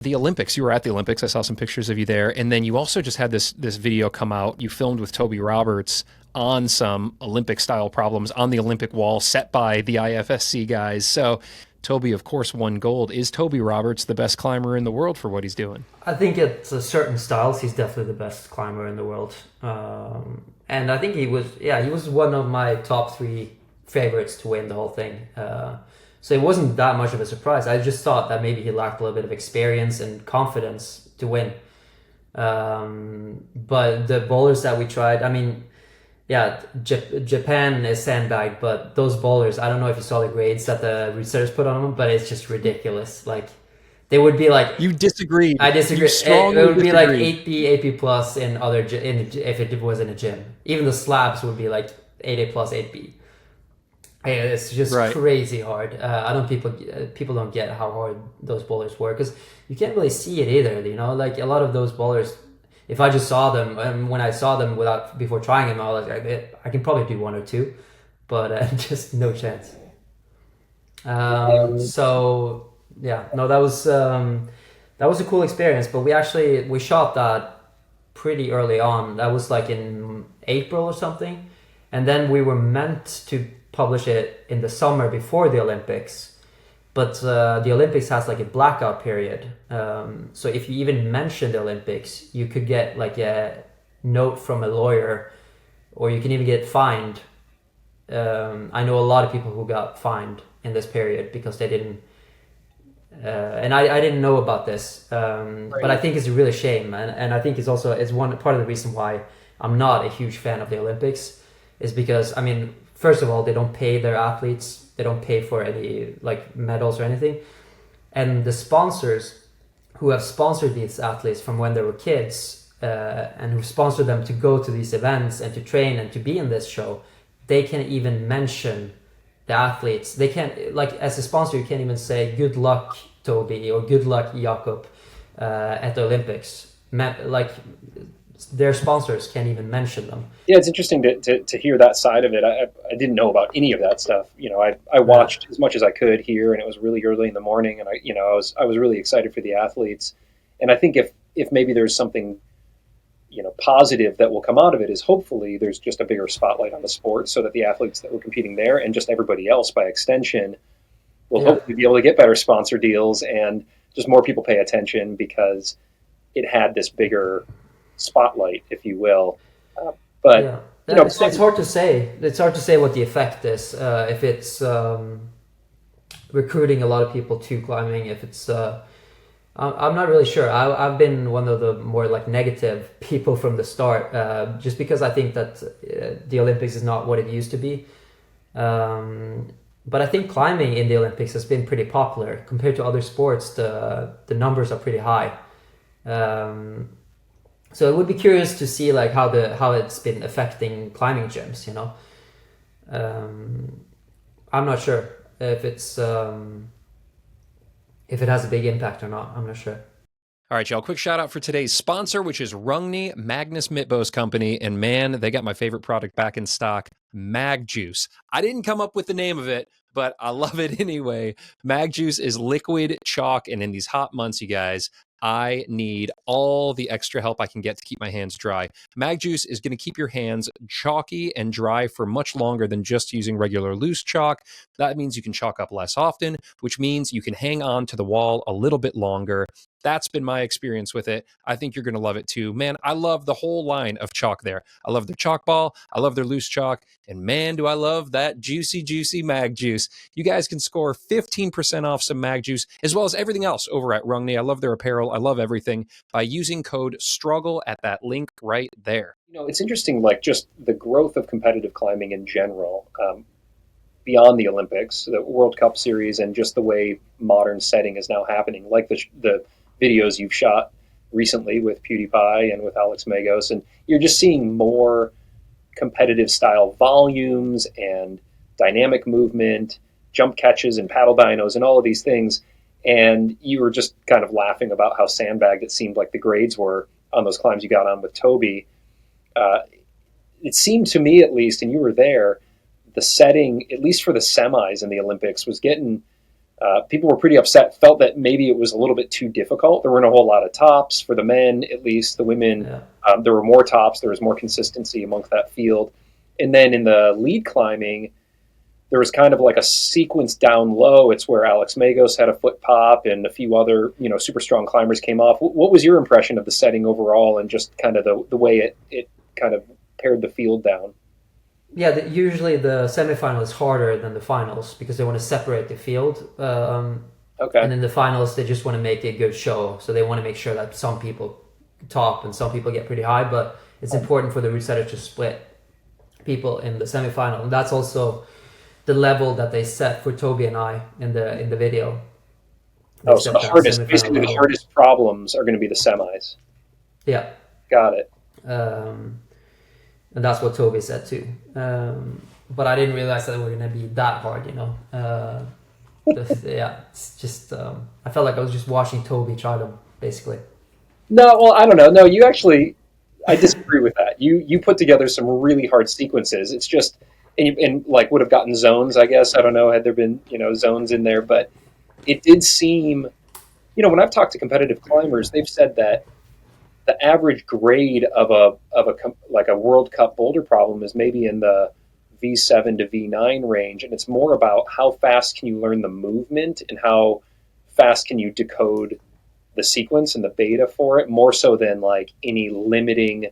the Olympics. You were at the Olympics. I saw some pictures of you there, and then you also just had this video come out. You filmed with Toby Roberts on some Olympic style problems on the Olympic wall set by the IFSC guys. So Toby, of course, won gold. Is Toby Roberts the best climber in the world for what he's doing? I think at certain styles, he's definitely the best climber in the world. And I think he was one of my top three favorites to win the whole thing. So it wasn't that much of a surprise. I just thought that maybe he lacked a little bit of experience and confidence to win. But the bowlers that we tried, I mean, yeah, Japan is sandbagged, but those bowlers, I don't know if you saw the grades that the researchers put on them, but it's just ridiculous. Like, they would be like, You disagreed. I disagree. You strongly It would be like disagreed. 8B, 8B plus in if it was in a gym. Even the slabs would be like 8A plus, 8B. It's just Right. crazy hard. I don't people don't get how hard those bowlers were because you can't really see it either. You know, like a lot of those bowlers, if I just saw them and when I saw them without before trying them, I was like, I can probably do one or two, but just no chance. So yeah, no, that was a cool experience. But we shot that pretty early on. That was like in April or something, and then we were meant to publish it in the summer before the Olympics. But the Olympics has like a blackout period. So if you even mention the Olympics, you could get like a note from a lawyer, or you can even get fined. I know a lot of people who got fined in this period because they didn't. And I didn't know about this, but I think it's a really shame, and I think it's one part of the reason why I'm not a huge fan of the Olympics, is because I mean, first of all, they don't pay their athletes, they don't pay for any like medals or anything, and the sponsors who have sponsored these athletes from when they were kids and who sponsored them to go to these events and to train and to be in this show, they can even mention the athletes. They can't, like, as a sponsor, you can't even say good luck Toby or good luck Jakob at the Olympics. Like, their sponsors can't even mention them. Yeah, it's interesting to hear that side of it. I didn't know about any of that stuff. You know, I Yeah, watched as much as I could here, and it was really early in the morning, and I was really excited for the athletes. And I think if maybe there's something, positive that will come out of it, is hopefully there's just a bigger spotlight on the sport, so that the athletes that were competing there and just everybody else by extension will yeah, hopefully be able to get better sponsor deals, and just more people pay attention because it had this bigger spotlight, if you will. Uh, but yeah. It's climate, hard to say. It's hard to say what the effect is. If it's recruiting a lot of people to climbing, if it's I'm not really sure. I've been one of the more like negative people from the start, just because I think that the Olympics is not what it used to be. But I think climbing in the Olympics has been pretty popular compared to other sports. The numbers are pretty high. Um, so it would be curious to see like how it's been affecting climbing gyms. Um, I'm not sure if it has a big impact or not. I'm not sure. All right, y'all. Quick shout out for today's sponsor, which is Rungni, Magnus Midtbø's company. And man, they got my favorite product back in stock, Mag Juice. I didn't come up with the name of it, but I love it anyway. Mag Juice is liquid chalk. And in these hot months, you guys, I need all the extra help I can get to keep my hands dry. Mag Juice is going to keep your hands chalky and dry for much longer than just using regular loose chalk. That means you can chalk up less often, which means you can hang on to the wall a little bit longer. That's been my experience with it. I think you're going to love it too. Man, I love the whole line of chalk there. I love their chalk ball. I love their loose chalk. And man, do I love that juicy, juicy Mag Juice. You guys can score 15% off some Mag Juice, as well as everything else over at Rungni. I love their apparel. I love everything by using code STRUGGLE at that link right there. it's interesting, like just the growth of competitive climbing in general, beyond the Olympics, the World Cup series, and just the way modern setting is now happening, like the videos you've shot recently with PewDiePie and with Alex Magos, and you're just seeing more competitive style volumes and dynamic movement, jump catches and paddle dynos and all of these things. And you were just kind of laughing about how sandbagged it seemed like the grades were on those climbs you got on with Toby. Uh, it seemed to me, at least, and you were there, the setting, at least for the semis in the Olympics, was getting People were pretty upset, felt that maybe it was a little bit too difficult. There weren't a whole lot of tops for the men, at least. The women, there were more tops. There was more consistency amongst that field. And then in the lead climbing, there was kind of like a sequence down low. It's where Alex Magos had a foot pop and a few other, super strong climbers came off. What was your impression of the setting overall and just kind of the way it kind of pared the field down? Yeah, usually the semifinal is harder than the finals because they want to separate the field. Okay. And in the finals, they just want to make a good show. So they want to make sure that some people top and some people get pretty high. But it's important for the route setters to split people in the semifinal. And that's also the level that they set for Toby and I in the video. So basically the hardest problems are going to be the semis. Yeah. Got it. And that's what Toby said too. But I didn't realize that they were going to be that hard, it's just, I felt like I was just watching Toby try them, basically. No, well, I don't know. No, you actually, I disagree with that. You put together some really hard sequences. It's just, and like would have gotten zones, I guess. I don't know, had there been, zones in there. But it did seem, when I've talked to competitive climbers, they've said that the average grade of a World Cup boulder problem is maybe in the V7 to V9 range, and it's more about how fast can you learn the movement and how fast can you decode the sequence and the beta for it, more so than like any limiting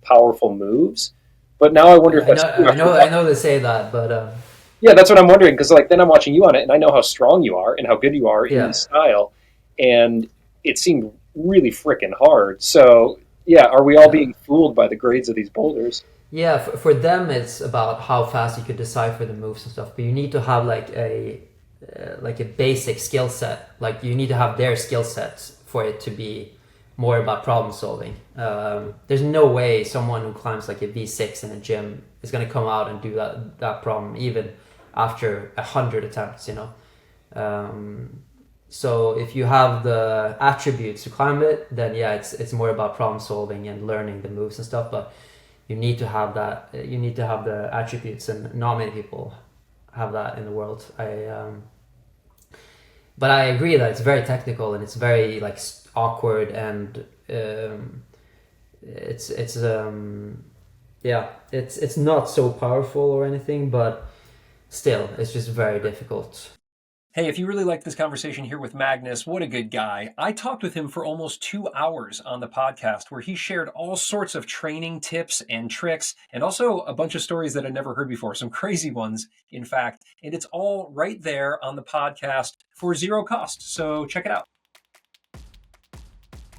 powerful moves. But now I wonder if that's I know they say that, but yeah, that's what I'm wondering, because like then I'm watching you on it and I know how strong you are and how good you are in the style, and it seemed really freaking hard. So yeah, are we all being fooled by the grades of these boulders? Yeah, for them it's about how fast you could decipher the moves and stuff, but you need to have like a basic skill set. Like you need to have their skill sets for it to be more about problem solving. There's no way someone who climbs like a V6 in a gym is going to come out and do that problem even after 100 attempts, So if you have the attributes to climb it, then yeah, it's more about problem solving and learning the moves and stuff. But you need to have that. You need to have the attributes, and not many people have that in the world. But I agree that it's very technical and it's very like awkward, and it's not so powerful or anything, but still, it's just very difficult. Hey, if you really like this conversation here with Magnus, what a good guy. I talked with him for almost 2 hours on the podcast where he shared all sorts of training tips and tricks and also a bunch of stories that I'd never heard before, some crazy ones, in fact. And it's all right there on the podcast for zero cost. So check it out.